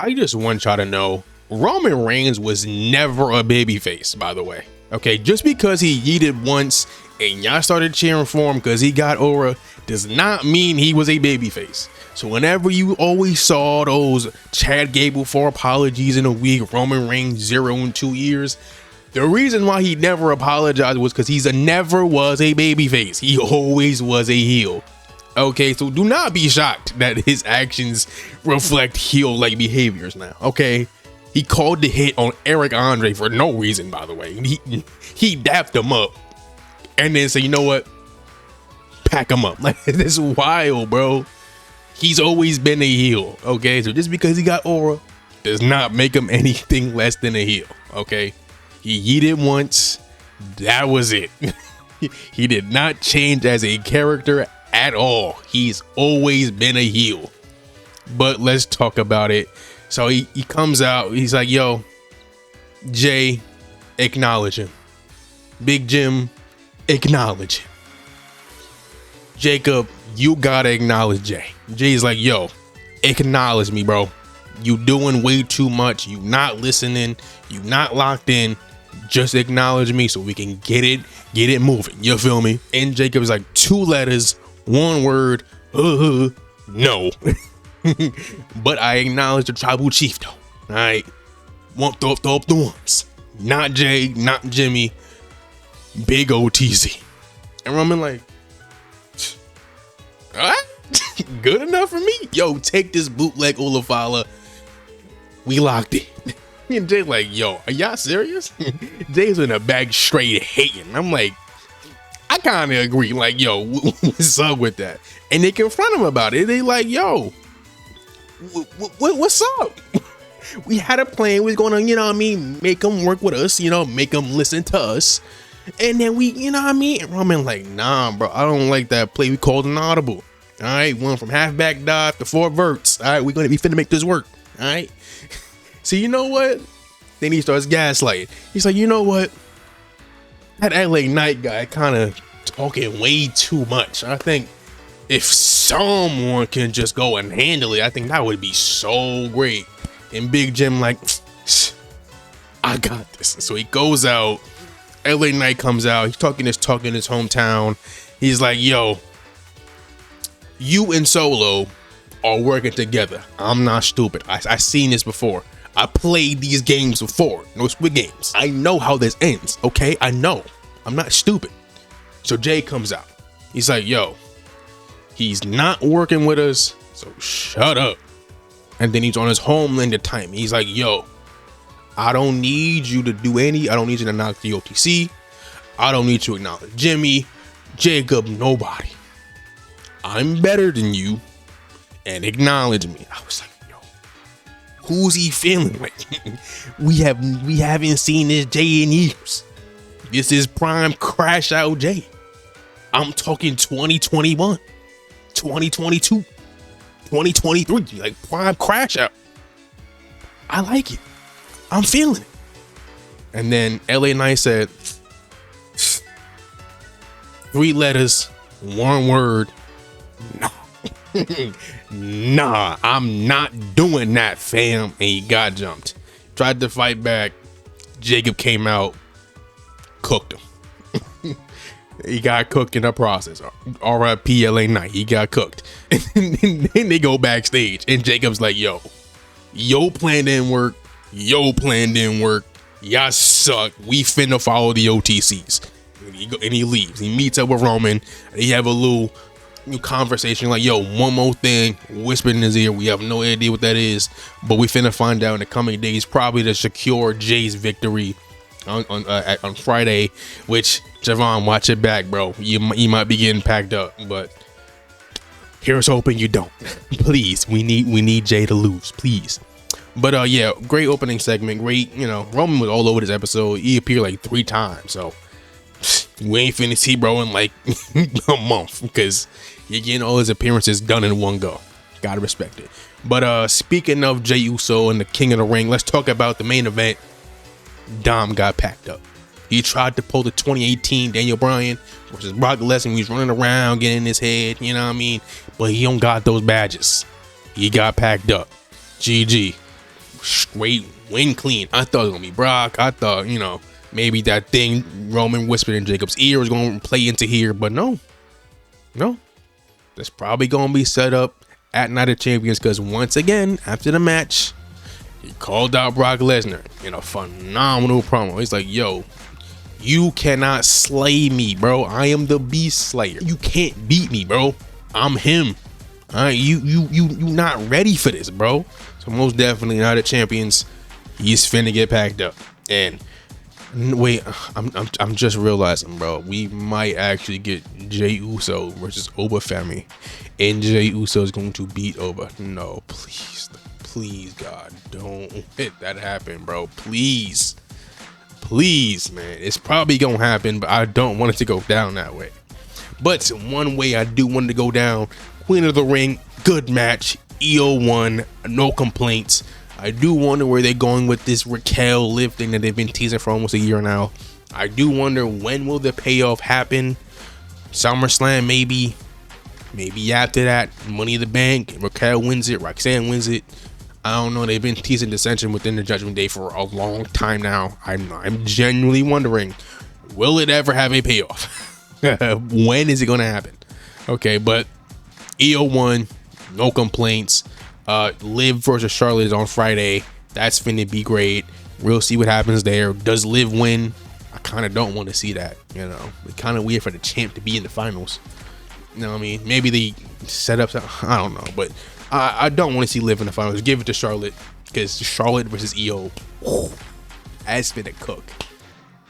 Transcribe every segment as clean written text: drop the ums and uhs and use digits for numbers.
I just want y'all to know Roman Reigns was never a babyface, by the way. Okay, just because he yeeted once and y'all started cheering for him because he got aura does not mean he was a babyface. So whenever you always saw those Chad Gable 4 apologies in a week, Roman Reigns 0 in 2 years, the reason why he never apologized was because he never was a babyface. He always was a heel. Okay, so do not be shocked that his actions reflect heel-like behaviors now, okay? He called the hit on Eric Andre for no reason, by the way. He dapped him up and then said, you know what? Pack him up. Like, this is wild, bro. He's always been a heel, okay? So just because he got aura does not make him anything less than a heel, okay? He yeeted once. That was it. He did not change as a character at all. He's always been a heel. But let's talk about it. So he comes out. He's like, yo, Jay, acknowledge him. Big Jim, acknowledge him. Jacob, you gotta acknowledge Jay. Jay's like, yo, acknowledge me, bro. You doing way too much. You not listening. You not locked in. Just acknowledge me so we can get it moving. You feel me? And Jacob's like, 2 letters, 1 word, no. But I acknowledge the tribal chief though. All right, won't throw up the ones. Not Jay, not Jimmy, big OTZ. And Roman like, alright, good enough for me. Yo, take this bootleg Olafala. We locked in. And Jay's like, yo, are y'all serious? Jay's in the bag straight hating. I'm like, I kind of agree. Like, yo, what's up with that? And they confront him about it. They like, yo, what's up? We had a plan. We was going to, you know what I mean, make them work with us, you know, make them listen to us. And then we, you know what I mean? And Roman like, nah, bro, I don't like that play. We called an audible. All right, went from halfback dive to 4 verts. All right, we finna make this work. All right. So you know what? Then he starts gaslighting. He's like, you know what? That LA Knight guy kind of talking way too much. I think if someone can just go and handle it, I think that would be so great. And Big Jim like, I got this. So he goes out. LA Knight comes out. He's talking his hometown. He's like, yo, you and Solo are working together. I'm not stupid. I seen this before. I played these games before. No Squid Games. I know how this ends. Okay, I know. I'm not stupid. So Jay comes out. He's like, yo, he's not working with us, so shut up. And then he's on his Homelander time. He's like, yo, I don't need you to do I don't need you to knock the OTC. I don't need you to acknowledge Jimmy, Jacob, nobody. I'm better than you, and acknowledge me. I was like, yo, who's he feeling like? we haven't seen this Jay in years. This is prime crash out Jay. I'm talking 2021, 2022, 2023, like prime crash out. I like it. I'm feeling it. And then LA Knight said, 3 letters, 1 word, no. Nah, I'm not doing that, fam. And he got jumped. Tried to fight back. Jacob came out, cooked him. He got cooked in the process. RIP LA Knight. He got cooked. And then they go backstage. And Jacob's like, yo, your plan didn't work. Your plan didn't work. Y'all suck. We finna follow the OTCs. And he leaves. He meets up with Roman. They have a little conversation like, yo, one more thing, whispered in his ear. We have no idea what that is, but we finna find out in the coming days, probably to secure Jay's victory on Friday. Which, Javon, watch it back, bro. You might be getting packed up, but here's hoping you don't. Please, we need Jay to lose, please. But yeah, great opening segment. Great, Roman was all over this episode. He appeared like 3 times, so we ain't finna see bro in like a month, because you're getting all his appearances done in one go. Gotta respect it. But speaking of Jey Uso and the King of the Ring, let's talk about the main event. Dom got packed up. He tried to pull the 2018 Daniel Bryan versus Brock Lesnar. He's running around getting in his head, but he don't got those badges. He got packed up. GG. straight win clean. I thought it was gonna be Brock. I thought, you know, maybe that thing Roman whispered in Jacob's ear was gonna play into here, but no. That's probably gonna be set up at Night of Champions, because once again, after the match, he called out Brock Lesnar in a phenomenal promo. He's like, yo, you cannot slay me, bro. I am the Beast Slayer. You can't beat me, bro. I'm him. All right, you not ready for this, bro. So most definitely Night of Champions, he's finna get packed up. And wait, I'm just realizing, bro, we might actually get Jey Uso versus Oba Femi, and Jey Uso is going to beat Oba. No, please, God, don't let that happen, bro. Please, man. It's probably gonna happen, but I don't want it to go down that way. But one way I do want it to go down: Queen of the Ring, good match. EO won, no complaints. I do wonder where they're going with this Raquel Liv thing that they've been teasing for almost a year now. I do wonder, when will the payoff happen? SummerSlam, maybe after that. Money in the Bank, Raquel wins it, Roxanne wins it. I don't know. They've been teasing dissension within the Judgment Day for a long time now. I'm genuinely wondering, will it ever have a payoff? When is it going to happen? Okay, but EO won, no complaints. Liv versus Charlotte is on Friday. That's finna be great. We'll see what happens there. Does Liv win? I kind of don't want to see that. You know, it's kind of weird for the champ to be in the finals. You know what I mean? Maybe they set up something. I don't know, but I don't want to see Liv in the finals. Give it to Charlotte, because Charlotte versus EO, that's finna cook.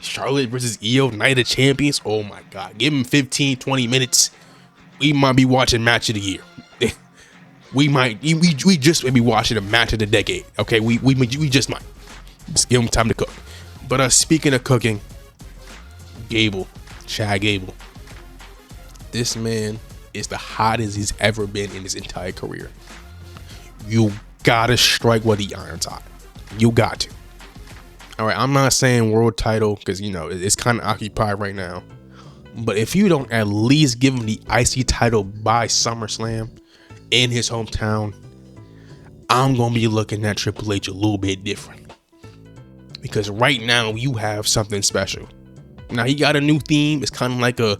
Charlotte versus EO, Night of Champions. Oh my God. Give him 15-20 minutes. We might be watching match of the year. We just may be watching a match of the decade. Okay, we just might. Just give him time to cook. But speaking of cooking, Chad Gable. This man is the hottest he's ever been in his entire career. You gotta strike while the iron's hot. You got to. All right, I'm not saying world title, because, you know, it's kind of occupied right now. But if you don't at least give him the IC title by SummerSlam in his hometown, I'm gonna be looking at Triple H a little bit different, because right now you have something special. Now he got a new theme. It's kind of like a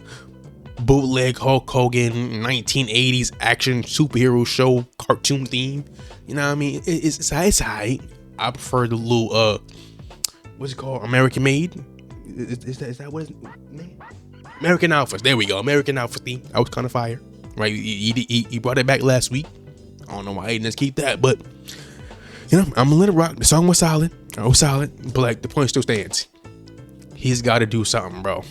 bootleg Hulk Hogan 1980s action superhero show cartoon theme. You know what I mean? It's high. I prefer the little what's it called? American Made? Is that what it's named? American Alphas. There we go. American Alpha theme. That was kind of fire. Right, he brought it back last week. I don't know why he didn't keep that, but you know, I'm gonna let it rock. The song was solid. But like, the point still stands. He's got to do something, bro.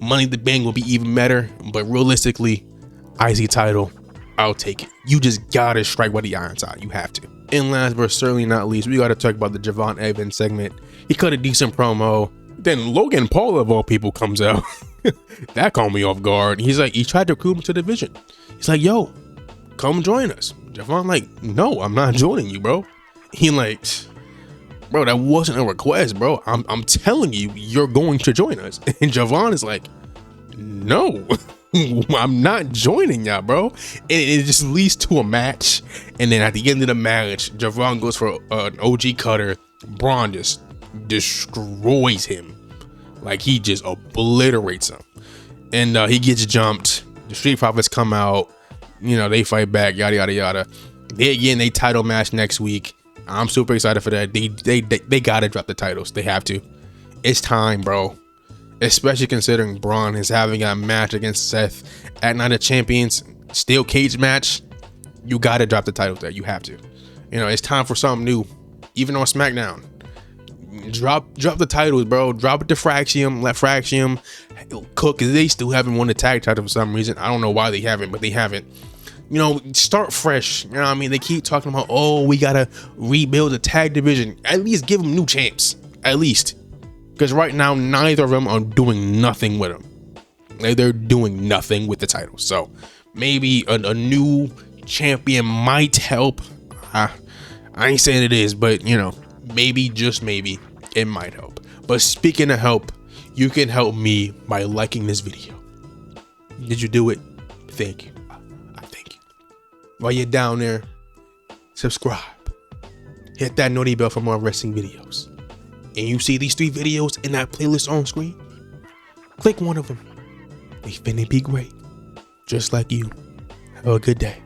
Money in the Bank will be even better, but realistically, IC title, I'll take it. You just gotta strike while the iron's hot. You have to. And last but certainly not least, we gotta talk about the Javon Evans segment. He cut a decent promo. Then Logan Paul, of all people, comes out. That caught me off guard. He's like, he tried to recruit him to the division. He's like, yo, come join us. Javon like, no, I'm not joining you, bro. He like, bro, that wasn't a request, bro. I'm telling you, you're going to join us. And Javon is like, no, I'm not joining y'all, bro. And it just leads to a match. And then at the end of the match, Javon goes for an OG cutter. Braun just destroys him. Like, he just obliterates him. And he gets jumped. The Street Profits come out. You know, they fight back, yada, yada, yada. They again, they title match next week. I'm super excited for that. They gotta drop the titles. They have to. It's time, bro. Especially considering Braun is having a match against Seth at Night of Champions. Steel cage match. You gotta drop the titles there. You have to. You know, it's time for something new. Even on SmackDown. Drop the titles, bro. Drop it to Fraxium. Let Fraxium cook, because they still haven't won the tag title for some reason. I don't know why they haven't, but they haven't. You know, start fresh. You know what I mean? They keep talking about, oh, we gotta rebuild the tag division. At least give them new champs. At least. Because right now, neither of them are doing nothing with them. They're doing nothing with the title. So maybe a new champion might help. I ain't saying it is, but you know, maybe, just maybe, it might help. But speaking of help, you can help me by liking this video. Did you do it? Thank you. I thank you. While you're down there, subscribe. hit that naughty bell for more wrestling videos. And you see these 3 videos in that playlist on screen? Click one of them. They finna be great. Just like you. Have a good day.